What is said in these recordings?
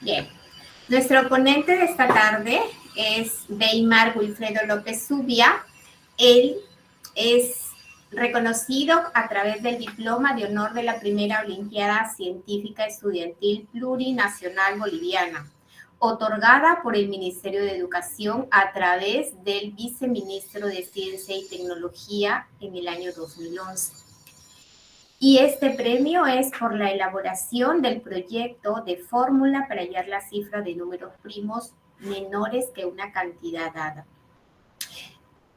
Bien, nuestro ponente de esta tarde es Weimar Wilfredo López Zubia. Él es reconocido a través del diploma de honor de la primera Olimpiada Científica Estudiantil Plurinacional Boliviana, otorgada por el Ministerio de Educación a través del viceministro de Ciencia y Tecnología en el año 2011. Y este premio es por la elaboración del proyecto de fórmula para hallar la cifra de números primos menores que una cantidad dada.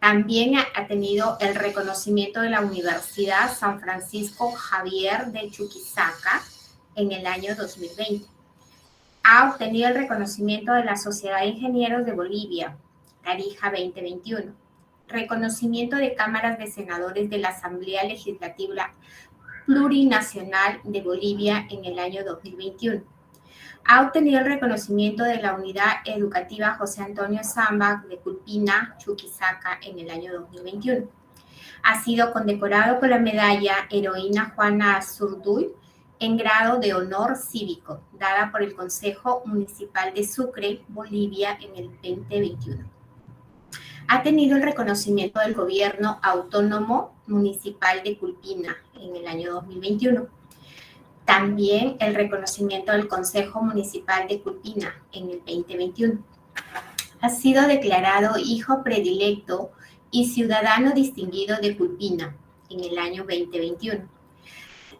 También ha tenido el reconocimiento de la Universidad San Francisco Javier de Chuquisaca en el año 2020. Ha obtenido el reconocimiento de la Sociedad de Ingenieros de Bolivia, Tarija 2021. Reconocimiento de cámaras de senadores de la Asamblea Legislativa Plurinacional de Bolivia en el año 2021. Ha obtenido el reconocimiento de la Unidad Educativa José Antonio Zambach de Culpina, Chuquisaca, en el año 2021. Ha sido condecorado con la medalla Heroína Juana Azurduy en grado de honor cívico, dada por el Consejo Municipal de Sucre, Bolivia, en el 2021. Ha tenido el reconocimiento del Gobierno Autónomo Municipal de Culpina en el año 2021. También el reconocimiento del Consejo Municipal de Culpina en el 2021. Ha sido declarado hijo predilecto y ciudadano distinguido de Culpina en el año 2021.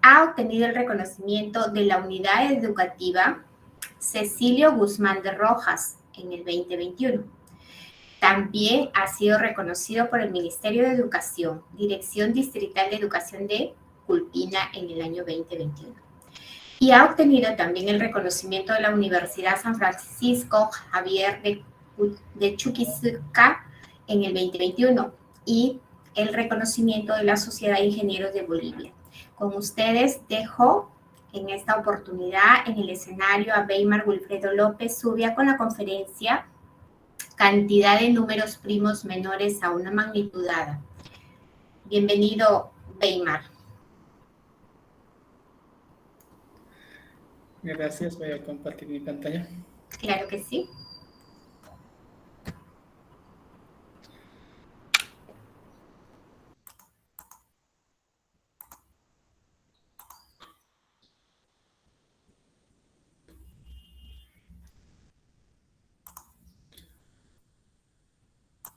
Ha obtenido el reconocimiento de la Unidad Educativa Cecilio Guzmán de Rojas en el 2021. También ha sido reconocido por el Ministerio de Educación, Dirección Distrital de Educación de Culpina en el año 2021. Y ha obtenido también el reconocimiento de la Universidad San Francisco Javier de Chuquisaca en el 2021 y el reconocimiento de la Sociedad de Ingenieros de Bolivia. Con ustedes dejo en esta oportunidad en el escenario a Weimar Wilfredo López Zubia con la conferencia Cantidad de números primos menores a una magnitud dada. Bienvenido, Weimar. Gracias, voy a compartir mi pantalla. Claro que sí.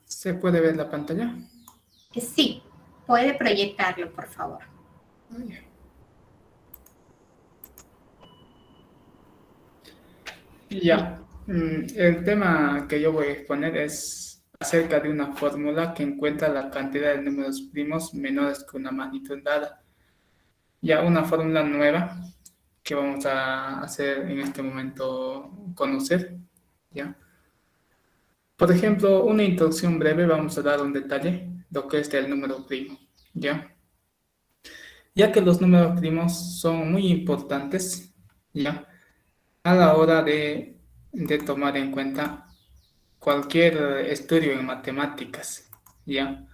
¿Se puede ver la pantalla? Sí, puede proyectarlo, por favor. Ya, el tema que yo voy a exponer es acerca de una fórmula que encuentra la cantidad de números primos menores que una magnitud dada. Ya, una fórmula nueva que vamos a hacer en este momento conocer, ¿ya? Por ejemplo, una introducción breve, vamos a dar un detalle de lo que es el número primo, ¿ya? Ya que los números primos son muy importantes, ¿ya? A la hora de tomar en cuenta cualquier estudio en matemáticas, ¿ya?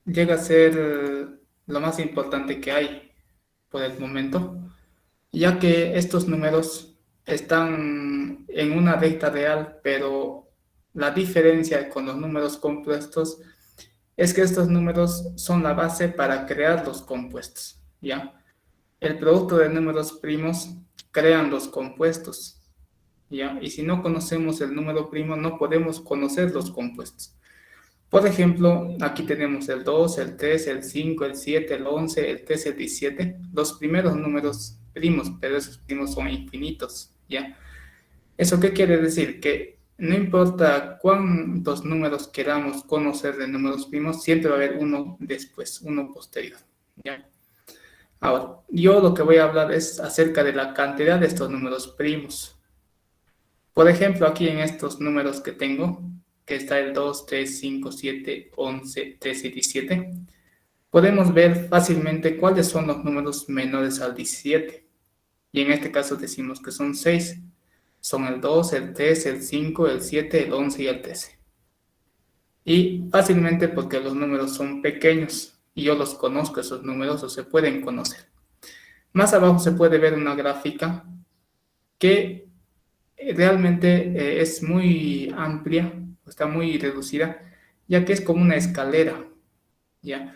Llega a ser lo más importante que hay por el momento, ya que estos números están en una recta real, pero la diferencia con los números compuestos es que estos números son la base para crear los compuestos, ¿ya? El producto de números primos crean los compuestos, ¿ya? Y si no conocemos el número primo, no podemos conocer los compuestos. Por ejemplo, aquí tenemos el 2, el 3, el 5, el 7, el 11, el 13, el 17, los primeros números primos, pero esos primos son infinitos, ¿ya? ¿Eso qué quiere decir? Que no importa cuántos números queramos conocer de números primos, siempre va a haber uno después, uno posterior, ¿ya? Ahora, yo lo que voy a hablar es acerca de la cantidad de estos números primos. Por ejemplo, aquí en estos números que tengo, que está el 2, 3, 5, 7, 11, 13 y 17, podemos ver fácilmente cuáles son los números menores al 17. Y en este caso decimos que son 6. Son el 2, el 3, el 5, el 7, el 11 y el 13. Y fácilmente porque los números son pequeños y yo los conozco, esos números, o se pueden conocer. Más abajo se puede ver una gráfica que realmente es muy amplia, está muy reducida, ya que es como una escalera, ¿ya?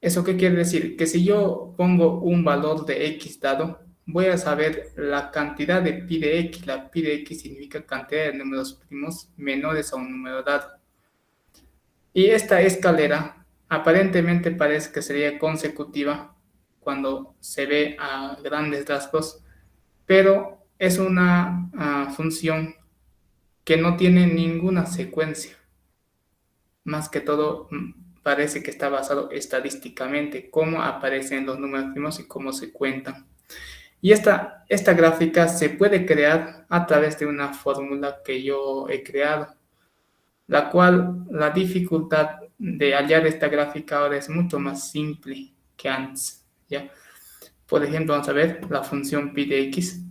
¿Eso qué quiere decir? Que si yo pongo un valor de x dado, voy a saber la cantidad de pi de x. La pi de x significa cantidad de números primos menores a un número dado. Y esta escalera aparentemente parece que sería consecutiva cuando se ve a grandes rasgos, pero es una función que no tiene ninguna secuencia. Más que todo, parece que está basado estadísticamente, cómo aparecen los números primos y cómo se cuentan. Y esta gráfica se puede crear a través de una fórmula que yo he creado, la cual la dificultad de hallar esta gráfica ahora es mucho más simple que antes, ¿ya? Por ejemplo, vamos a ver la función pi de x.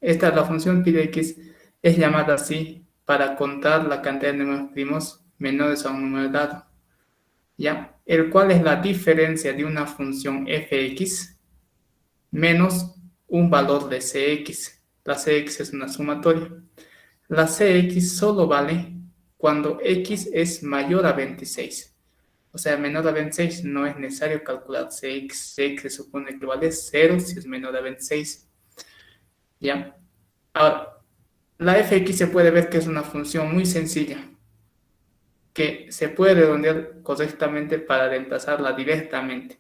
La función pi de x es llamada así para contar la cantidad de números primos menores a un número dado, ¿ya? El cual es la diferencia de una función fx menos un valor de cx. La cx es una sumatoria. La cx solo vale cuando x es mayor a 26. O sea, menor a 26 no es necesario calcular cx. Cx se supone que vale 0 si es menor a 26. ¿Ya? Ahora, la fx se puede ver que es una función muy sencilla, que se puede redondear correctamente para reemplazarla directamente.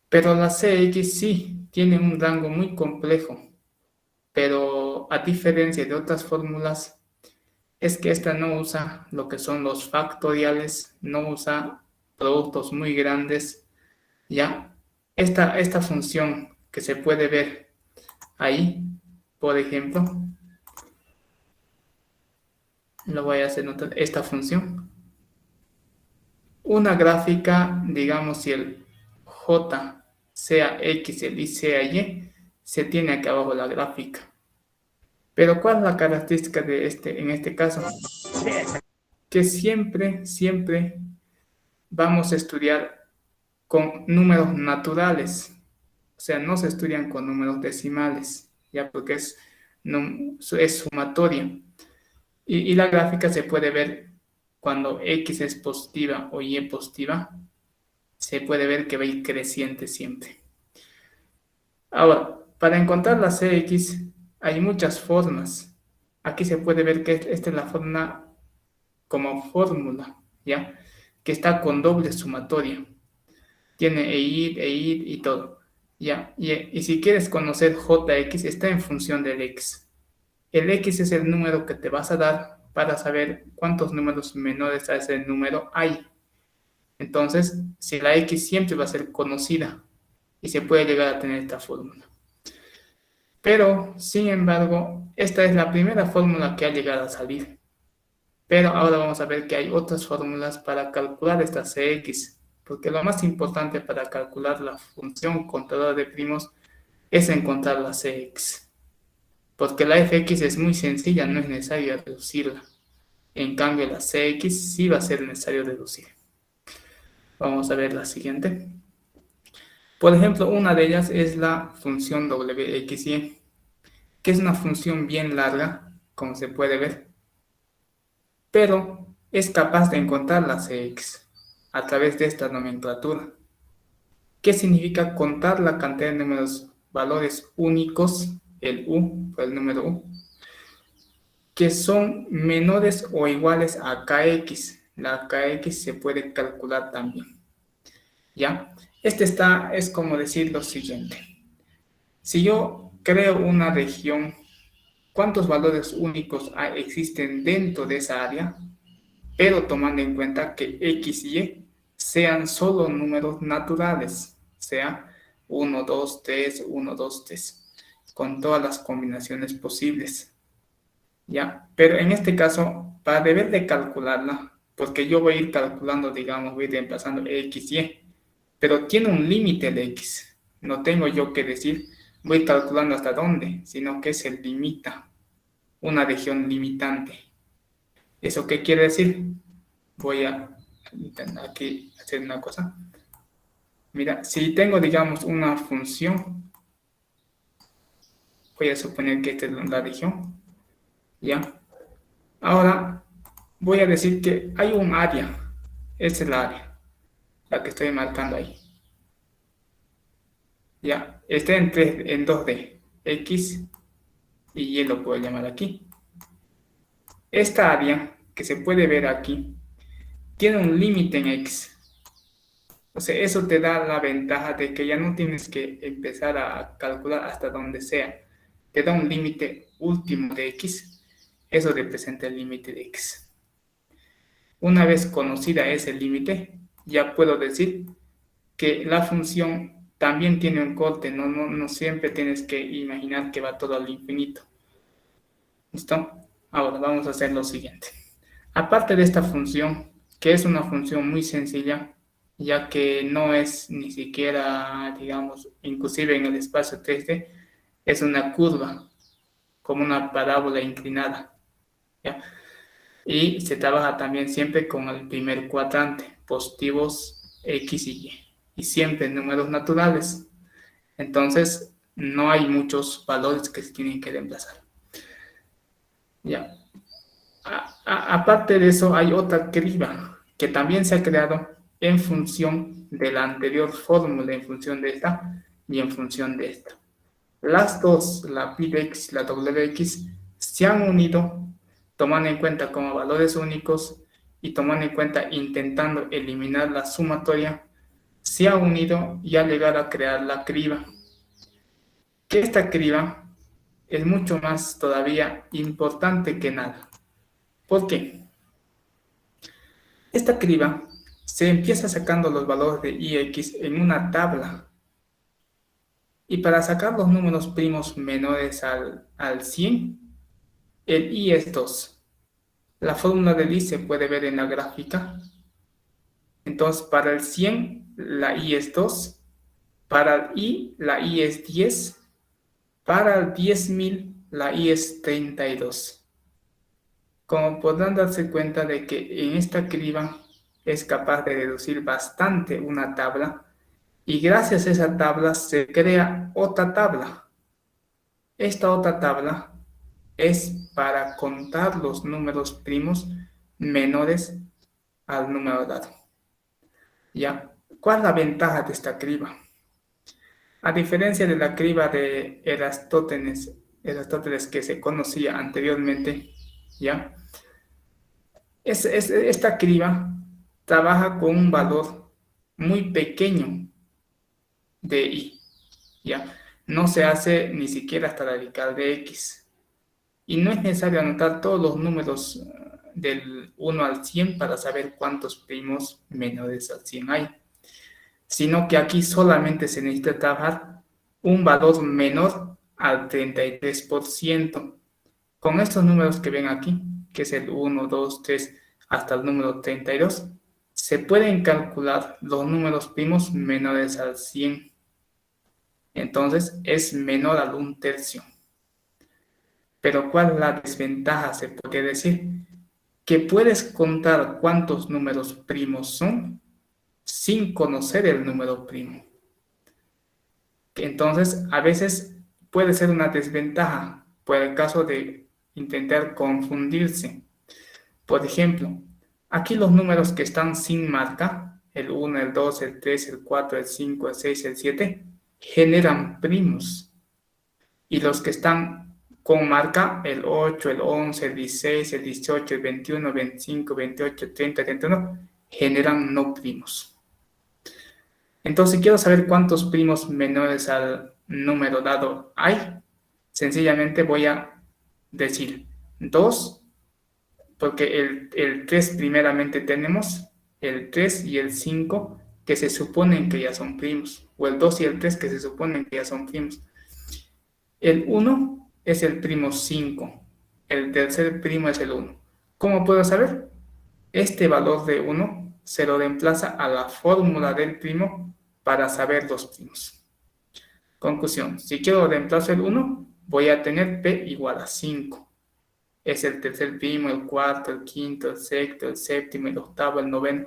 Pero la cx sí tiene un rango muy complejo, pero a diferencia de otras fórmulas, es que esta no usa lo que son los factoriales, no usa productos muy grandes, ¿ya? Esta función que se puede ver ahí, por ejemplo, lo voy a hacer notar, esta función. Una gráfica, digamos, si el J sea X, el Y sea Y, se tiene aquí abajo la gráfica. Pero ¿cuál es la característica de en este caso? Que siempre vamos a estudiar con números naturales. O sea, no se estudian con números decimales, ya porque es sumatoria. Y la gráfica se puede ver cuando X es positiva o Y positiva, se puede ver que va a ir creciente siempre. Ahora, para encontrar la Cx hay muchas formas. Aquí se puede ver que esta es la forma como fórmula, ¿ya? Que está con doble sumatoria. Tiene EID y todo, ¿ya? Y si quieres conocer Jx, está en función del x. El x es el número que te vas a dar para saber cuántos números menores a ese número hay. Entonces, si la x siempre va a ser conocida y se puede llegar a tener esta fórmula. Pero, sin embargo, esta es la primera fórmula que ha llegado a salir. Pero ahora vamos a ver que hay otras fórmulas para calcular esta Cx, porque lo más importante para calcular la función contadora de primos es encontrar la Cx. Porque la fx es muy sencilla, no es necesario reducirla. En cambio, la cx sí va a ser necesario reducir. Vamos a ver la siguiente. Por ejemplo, una de ellas es la función wxy, que es una función bien larga, como se puede ver, pero es capaz de encontrar la cx a través de esta nomenclatura. ¿Qué significa contar la cantidad de números valores únicos, el u, por el número u, que son menores o iguales a kx? La kx se puede calcular también, ¿ya? Es como decir lo siguiente. Si yo creo una región, ¿cuántos valores únicos existen dentro de esa área? Pero tomando en cuenta que x y y sean solo números naturales, sea 1, 2, 3, 1, 2, 3, con todas las combinaciones posibles, ¿ya? Pero en este caso, para deber de calcularla, porque yo voy a ir calculando, digamos, voy reemplazando x, y, pero tiene un límite el x. No tengo yo que decir, voy calculando hasta dónde, sino que se limita, una región limitante. ¿Eso qué quiere decir? Voy a intentar aquí hacer una cosa. Mira, si tengo, digamos, una función, voy a suponer que esta es la región. ¿ya? Ahora voy a decir que hay un área. Esa es la área, la que estoy marcando ahí. Ya, está en 2D. X y Y lo puedo llamar aquí. Esta área que se puede ver aquí tiene un límite en X. O sea, eso te da la ventaja de que ya no tienes que empezar a calcular hasta donde sea. Te da un límite último de X. Eso representa el límite de X. Una vez conocida ese límite, ya puedo decir que la función también tiene un corte. No siempre tienes que imaginar que va todo al infinito. ¿Listo? Ahora vamos a hacer lo siguiente. Aparte de esta función, que es una función muy sencilla, ya que no es ni siquiera, digamos, inclusive en el espacio 3D, es una curva, como una parábola inclinada, ¿ya? Y se trabaja también siempre con el primer cuadrante, positivos X y Y, y siempre en números naturales. Entonces, no hay muchos valores que se tienen que reemplazar. Ya. Aparte de eso, hay otra criba que también se ha creado en función de la anterior fórmula, en función de esta y en función de esta. Las dos, la pi de x y la w de x, se han unido tomando en cuenta como valores únicos y tomando en cuenta intentando eliminar la sumatoria, se ha unido y ha llegado a crear la criba. Que esta criba es mucho más todavía importante que nada. ¿Por qué? Esta criba se empieza sacando los valores de y x en una tabla. Y para sacar los números primos menores al 100, el y es 2. La fórmula del y se puede ver en la gráfica. Entonces, para el 100, la y es 2. Para el y, la y es 10. Para el 10.000, la y es 32. Como podrán darse cuenta de que en esta criba es capaz de reducir bastante una tabla y gracias a esa tabla se crea otra tabla. Esta otra tabla es para contar los números primos menores al número dado. ¿Ya? ¿Cuál es la ventaja de esta criba? A diferencia de la criba de Eratóstenes que se conocía anteriormente, ¿ya? Esta criba trabaja con un valor muy pequeño de y, ¿ya? No se hace ni siquiera hasta la radical de x. Y no es necesario anotar todos los números del 1 al 100 para saber cuántos primos menores al 100 hay, sino que aquí solamente se necesita trabajar un valor menor al 33%. Con estos números que ven aquí, que es el 1, 2, 3, hasta el número 32, se pueden calcular los números primos menores al 100. Entonces, es menor al 1/3. Pero ¿cuál es la desventaja? Se podría decir que puedes contar cuántos números primos son sin conocer el número primo. Entonces, a veces puede ser una desventaja por el caso de intentar confundirse. Por ejemplo, aquí los números que están sin marca, el 1, el 2, el 3, el 4, el 5, el 6, el 7, generan primos. Y los que están con marca, el 8, el 11, el 16, el 18, el 21, 25, 28, 30, 31, generan no primos. Entonces, si quiero saber cuántos primos menores al número dado hay, sencillamente voy a decir 2, porque el 3 primeramente tenemos, el 3 y el 5 que se suponen que ya son primos, o el 2 y el 3 que se suponen que ya son primos. El 1 es el primo 5, el tercer primo es el 1. ¿Cómo puedo saber? Este valor de 1 se lo reemplaza a la fórmula del primo para saber los primos. Conclusión, si quiero reemplazar el 1, voy a tener P igual a 5. Es el tercer primo, el cuarto, el quinto, el sexto, el séptimo, el octavo, el noveno.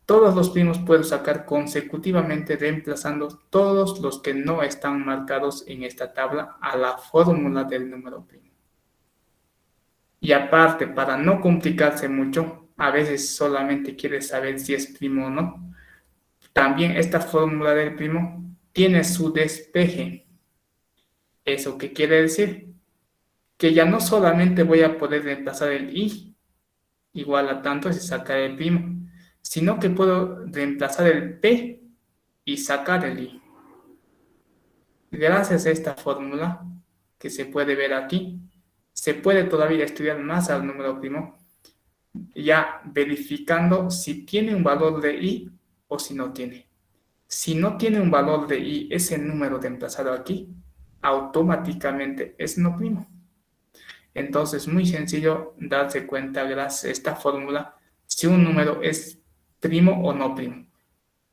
Todos los primos puedo sacar consecutivamente reemplazando todos los que no están marcados en esta tabla a la fórmula del número primo. Y aparte, para no complicarse mucho, a veces solamente quieres saber si es primo o no. También esta fórmula del primo tiene su despeje. ¿Eso qué quiere decir? Que ya no solamente voy a poder reemplazar el i igual a tanto si sacar el primo, sino que puedo reemplazar el p y sacar el i. Gracias a esta fórmula que se puede ver aquí, se puede todavía estudiar más al número primo, ya verificando si tiene un valor de i o si no tiene. Si no tiene un valor de i, ese número reemplazado aquí, automáticamente es no primo. Entonces, muy sencillo darse cuenta gracias a esta fórmula si un número es primo o no primo.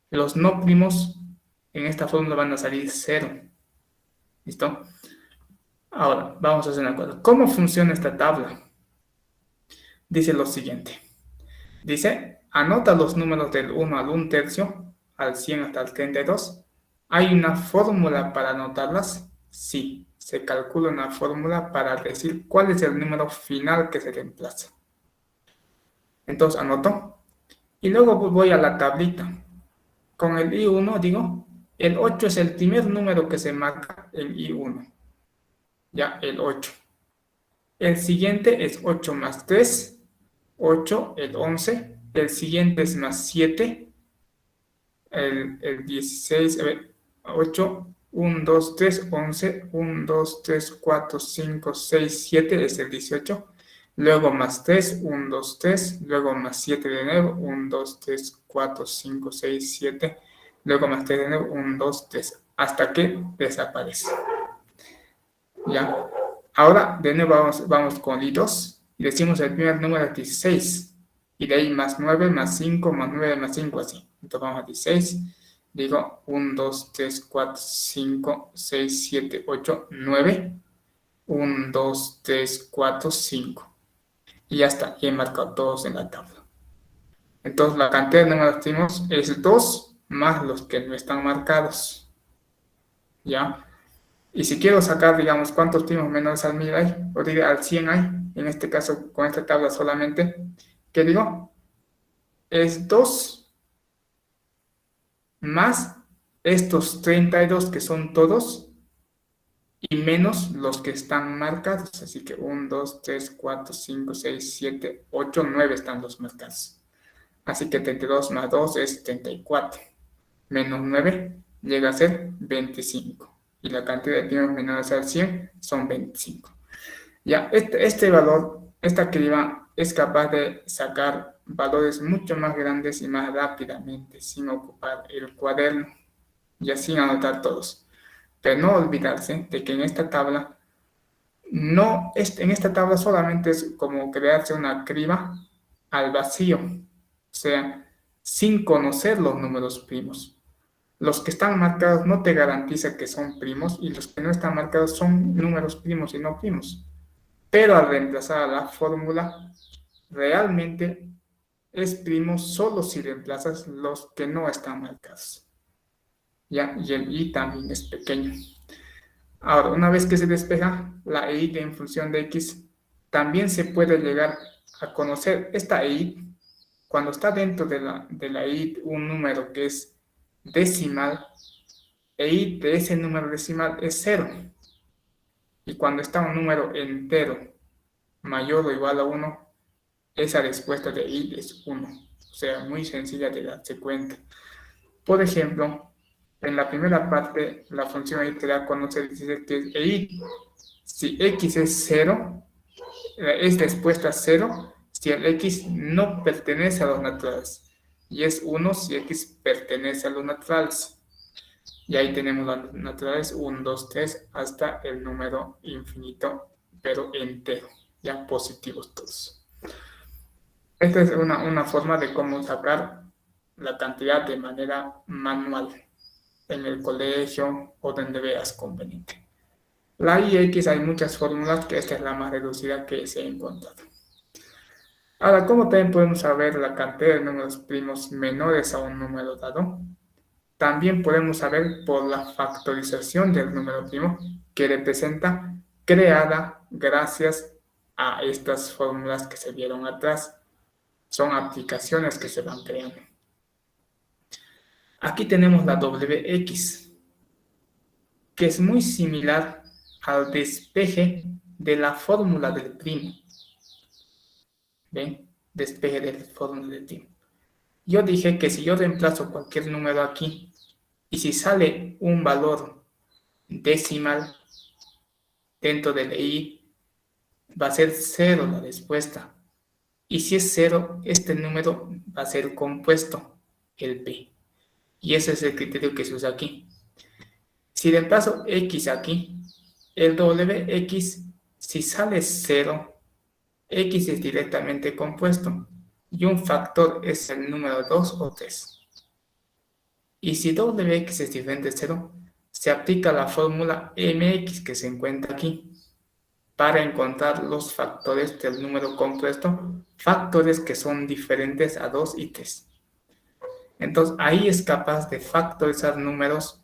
Los no primos en esta fórmula van a salir 0. ¿Listo? Ahora, vamos a hacer una cosa. ¿Cómo funciona esta tabla? Dice lo siguiente. Dice, anota los números del 1 al 1/3, al 100 hasta el 32. ¿Hay una fórmula para anotarlas? Sí, se calcula una fórmula para decir cuál es el número final que se reemplaza. Entonces anoto. Y luego voy a la tablita. Con el I1 digo, el 8 es el primer número que se marca en I1. Ya, el 8. El siguiente es 8 más 3, 8, el 11. El siguiente es más 7, el 16, a ver, 8, 1, 2, 3, 11, 1, 2, 3, 4, 5, 6, 7 es el 18. Luego más 3, 1, 2, 3, luego más 7 de nuevo, 1, 2, 3, 4, 5, 6, 7, luego más 3 de nuevo, 1, 2, 3, hasta que desaparece. ¿Ya? Ahora, de nuevo vamos con I2 y decimos el primer número es 16. Y de ahí más 9, más 5, más 9, más 5, así. Entonces vamos a 16. Digo 1, 2, 3, 4, 5, 6, 7, 8, 9. 1, 2, 3, 4, 5. Y ya está. Y he marcado todos en la tabla. Entonces la cantidad de números que tenemos es 2 más los que no están marcados. ¿Ya? Y si quiero sacar, digamos, cuántos primos menores al 1000 hay, o diría al 100 hay, en este caso con esta tabla solamente, ¿qué digo? Es 2 más estos 32 que son todos y menos los que están marcados. Así que 1, 2, 3, 4, 5, 6, 7, 8, 9 están los marcados. Así que 32 más 2 es 34. Menos 9 llega a ser 25. Y la cantidad de primos menores al 100 son 25. Ya, este valor, esta criba es capaz de sacar valores mucho más grandes y más rápidamente sin ocupar el cuaderno, ya sin anotar todos. Pero no olvidarse de que en esta tabla, en esta tabla solamente es como crearse una criba al vacío, o sea, sin conocer los números primos. Los que están marcados no te garantiza que son primos y los que no están marcados son números primos y no primos. Pero al reemplazar a la fórmula, realmente es primo solo si reemplazas los que no están marcados. ¿Ya? Y el i también es pequeño. Ahora, una vez que se despeja la i en función de x, también se puede llegar a conocer esta i. Cuando está dentro de la i un número que es decimal, i de ese número decimal es 0. Y cuando está un número entero mayor o igual a 1, esa respuesta de i es 1. O sea, muy sencilla de darse cuenta. Por ejemplo, en la primera parte, la función i te da a conocer, dice que i, si x es 0, es respuesta 0 si el x no pertenece a los naturales. Y es 1 si x pertenece a los naturales. Y ahí tenemos los naturales 1, 2, 3 hasta el número infinito, pero entero, ya positivos todos. Esta es una forma de cómo sacar la cantidad de manera manual en el colegio o donde veas conveniente. La IX hay muchas fórmulas, que esta es la más reducida que se ha encontrado. Ahora, ¿cómo también podemos saber la cantidad de números primos menores a un número dado? También podemos saber por la factorización del número primo que representa creada gracias a estas fórmulas que se vieron atrás. Son aplicaciones que se van creando. Aquí tenemos la Wx, que es muy similar al despeje de la fórmula del primo. ¿Ven? Despeje de la fórmula del primo. Yo dije que si yo reemplazo cualquier número aquí y si sale un valor decimal dentro del i, va a ser 0 la respuesta. Y si es 0, este número va a ser compuesto, el p. Y ese es el criterio que se usa aquí. Si reemplazo x aquí, el wx, si sale 0, x es directamente compuesto. Y un factor es el número 2 o 3. Y si wx es diferente de 0, se aplica la fórmula mx que se encuentra aquí para encontrar los factores del número compuesto, factores que son diferentes a 2 y 3. Entonces, ahí es capaz de factorizar números,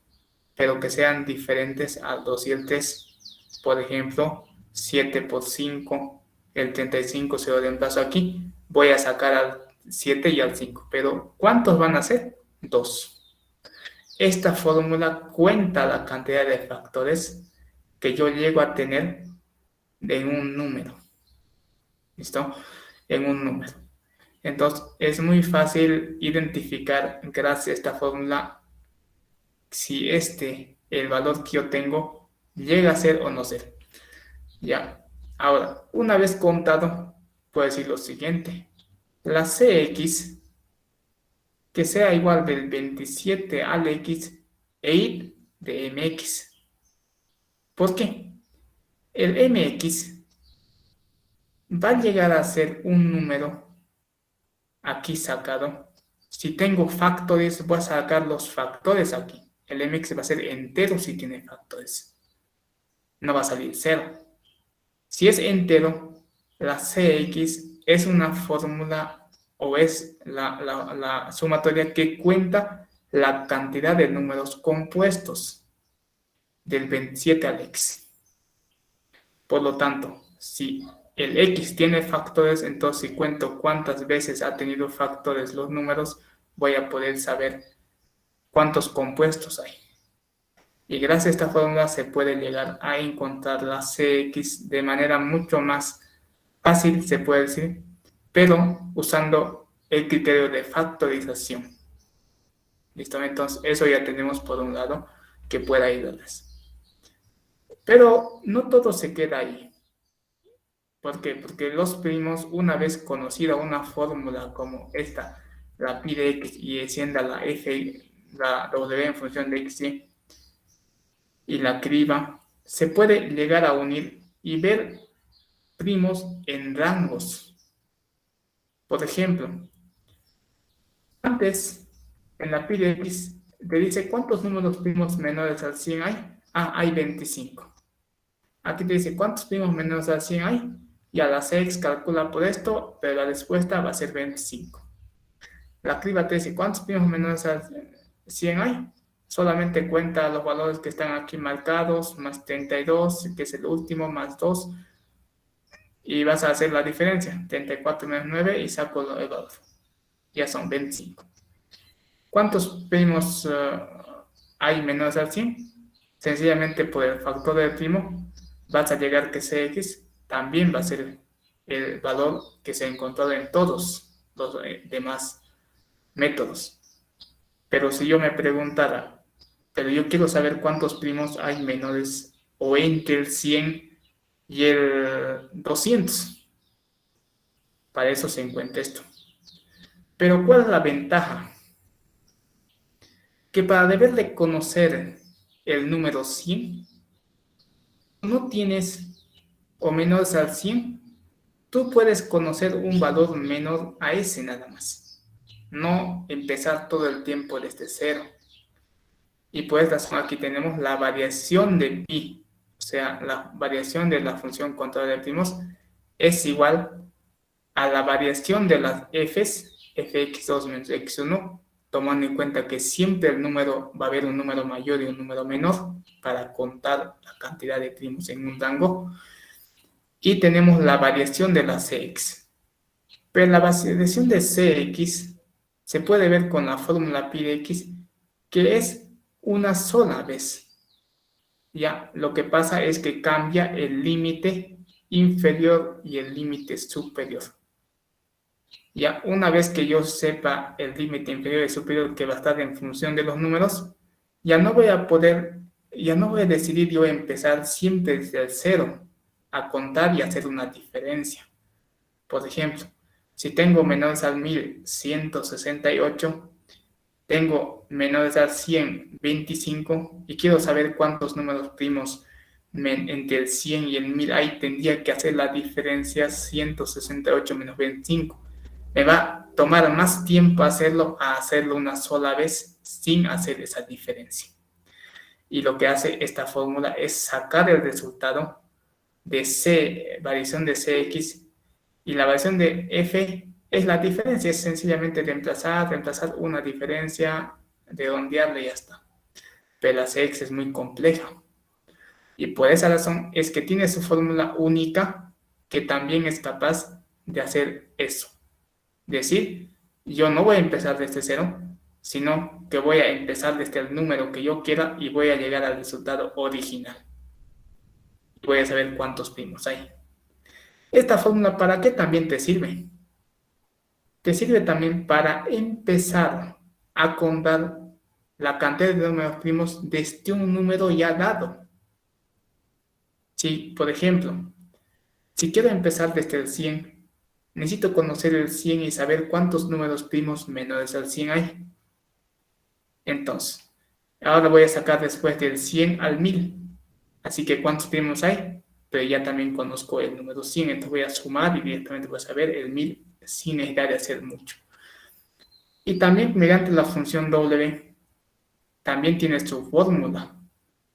pero que sean diferentes al 2 y el 3. Por ejemplo, 7 por 5, el 35 se lo reemplazo aquí. Voy a sacar al 7 y al 5, pero ¿cuántos van a ser? 2. Esta fórmula cuenta la cantidad de factores que yo llego a tener en un número. ¿Listo? En un número. Entonces, es muy fácil identificar, gracias a esta fórmula, si el valor que yo tengo, llega a ser o no ser. Ya. Ahora, una vez contado, puedo decir lo siguiente. La Cx, que sea igual del 27 al x e y de mx. ¿Por qué? El mx va a llegar a ser un número aquí sacado. Si tengo factores, voy a sacar los factores aquí. El mx va a ser entero si tiene factores. No va a salir 0. Si es entero, la Cx es una fórmula o es la sumatoria que cuenta la cantidad de números compuestos del 27 al x. Por lo tanto, si el x tiene factores, entonces si cuento cuántas veces ha tenido factores los números, voy a poder saber cuántos compuestos hay. Y gracias a esta fórmula se puede llegar a encontrar la Cx de manera mucho más fácil, se puede decir, pero usando el criterio de factorización. ¿Listo? Entonces, eso ya tenemos por un lado que pueda ayudarles. Pero no todo se queda ahí. ¿Por qué? Porque los primos, una vez conocida una fórmula como esta, la pi de x y extienda la f, la w en función de x y la criba, se puede llegar a unir y ver primos en rangos. Por ejemplo, antes en la pi de x te dice cuántos números primos menores al 100 hay. Ah, hay 25. Aquí te dice cuántos primos menores al 100 hay. Y a la Cx calcula por esto, pero la respuesta va a ser 25. La criba te dice cuántos primos menores al 100 hay. Solamente cuenta los valores que están aquí marcados, más 32, que es el último, más 2. Y vas a hacer la diferencia, 34 menos 9 y saco el valor. Ya son 25. ¿Cuántos primos hay menores al 100? Sencillamente por el factor del primo vas a llegar que Cx también va a ser el valor que se ha encontrado en todos los demás métodos. Pero si yo me preguntara, pero yo quiero saber cuántos primos hay menores o entre el 100 y el 200. Para eso se encuentra esto. Pero ¿cuál es la ventaja? Que para deber de conocer el número 100, no tienes o menores al 100, tú puedes conocer un valor menor a ese nada más. No empezar todo el tiempo desde 0. Y por esta razón aquí tenemos la variación de pi, o sea, la variación de la función contadora de primos es igual a la variación de las f's, fx2 menos x1, tomando en cuenta que siempre va a haber un número mayor y un número menor para contar la cantidad de primos en un rango. y tenemos la variación de la Cx. Pero la variación de Cx se puede ver con la fórmula pi de x, que es una sola vez. Ya, lo que pasa es que cambia el límite inferior y el límite superior. Ya, una vez que yo sepa el límite inferior y superior que va a estar en función de los números, ya no voy a decidir yo empezar siempre desde el cero a contar y hacer una diferencia. Por ejemplo, si tengo menores al 1168, tengo menores al 125 y quiero saber cuántos números primos entre el 100 y el 1000 hay, tendría que hacer la diferencia 168 menos 25. Me va a tomar más tiempo hacerlo a hacerlo una sola vez sin hacer esa diferencia. Y lo que hace esta fórmula es sacar el resultado de C, variación de Cx, y la variación de f es la diferencia, es sencillamente reemplazar una diferencia, redondearla y ya está. Pero la Cx es muy compleja. Y por esa razón es que tiene su fórmula única que también es capaz de hacer eso. Decir, yo no voy a empezar desde cero, sino que voy a empezar desde el número que yo quiera y voy a llegar al resultado original. Voy a saber cuántos primos hay. ¿Esta fórmula para qué también te sirve? Te sirve también para empezar a contar la cantidad de números primos desde un número ya dado. Si, por ejemplo, si quiero empezar desde el 100, necesito conocer el 100 y saber cuántos números primos menores al 100 hay. Entonces, ahora voy a sacar después del 100 al 1000. Así que ¿cuántos primos hay? Pero ya también conozco el número 100, entonces voy a sumar y directamente voy a saber el 1000 sin necesidad de hacer mucho. Y también mediante la función W, también tiene su fórmula,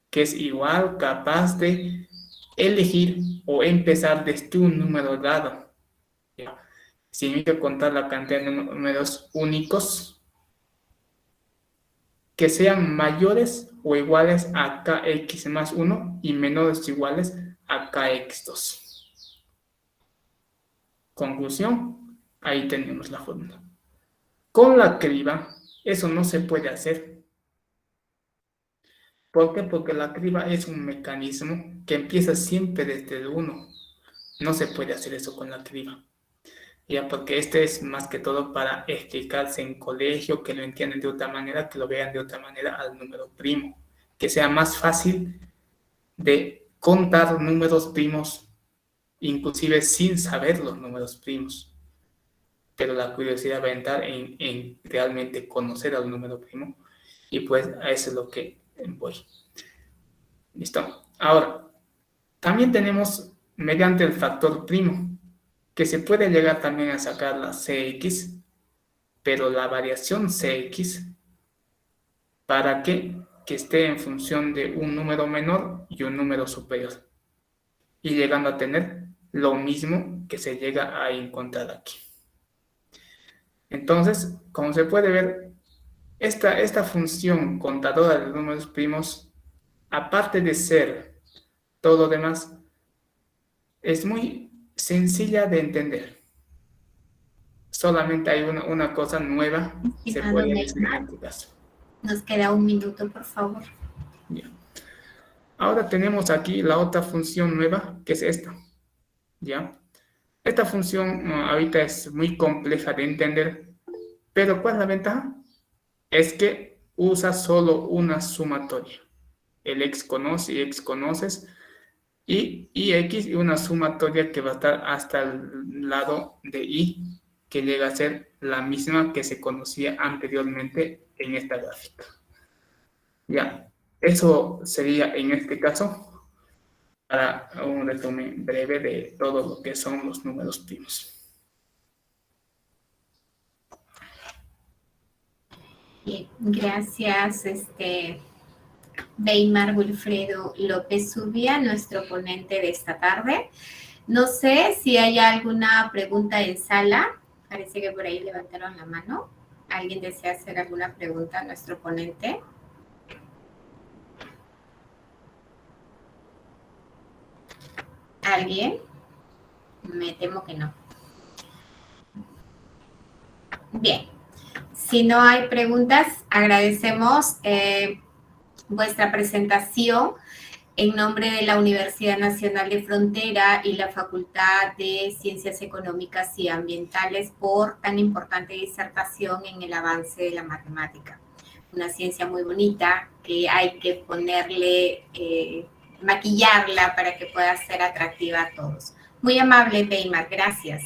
que es igual capaz de elegir o empezar desde un número dado. ¿Ya? Significa contar la cantidad de números únicos que sean mayores o iguales a kx más 1 y menores o iguales a kx2. Conclusión, ahí tenemos la fórmula. Con la criba, eso no se puede hacer. ¿Por qué? Porque la criba es un mecanismo que empieza siempre desde el 1. No se puede hacer eso con la criba. Ya, porque este es más que todo para explicarse en colegio, que lo entiendan de otra manera, que lo vean de otra manera al número primo. Que sea más fácil de contar números primos, inclusive sin saber los números primos. Pero la curiosidad va a entrar en realmente conocer al número primo. Y pues a eso es lo que voy. ¿Listo? Ahora, también tenemos mediante el factor primo, que se puede llegar también a sacar la Cx, pero la variación Cx, ¿para qué? Que esté en función de un número menor y un número superior. Y llegando a tener lo mismo que se llega a encontrar aquí. Entonces, como se puede ver, esta función contadora de números primos, aparte de ser todo lo demás, es muy sencilla de entender. Solamente hay una cosa nueva, se Estimado puede decir en Neymar, este caso. nos queda un minuto, por favor. Ya. Ahora tenemos aquí la otra función nueva, que es esta. ¿Ya? Esta función ahorita es muy compleja de entender, pero ¿cuál es la ventaja? Es que usa solo una sumatoria. El x conoce y x conoces, y x y una sumatoria que va a estar hasta el lado de y, que llega a ser la misma que se conocía anteriormente en esta gráfica. Ya, eso sería en este caso para un resumen breve de todo lo que son los números primos. Bien, gracias, Neymar Wilfredo López Urbia, nuestro ponente de esta tarde. No sé si hay alguna pregunta en sala. Parece que por ahí levantaron la mano. ¿Alguien desea hacer alguna pregunta a nuestro ponente? ¿Alguien? Me temo que no. Bien, si no hay preguntas, agradecemos vuestra presentación en nombre de la Universidad Nacional de Frontera y la Facultad de Ciencias Económicas y Ambientales por tan importante disertación en el avance de la matemática. Una ciencia muy bonita que hay que ponerle, maquillarla para que pueda ser atractiva a todos. Muy amable, Weimar, gracias.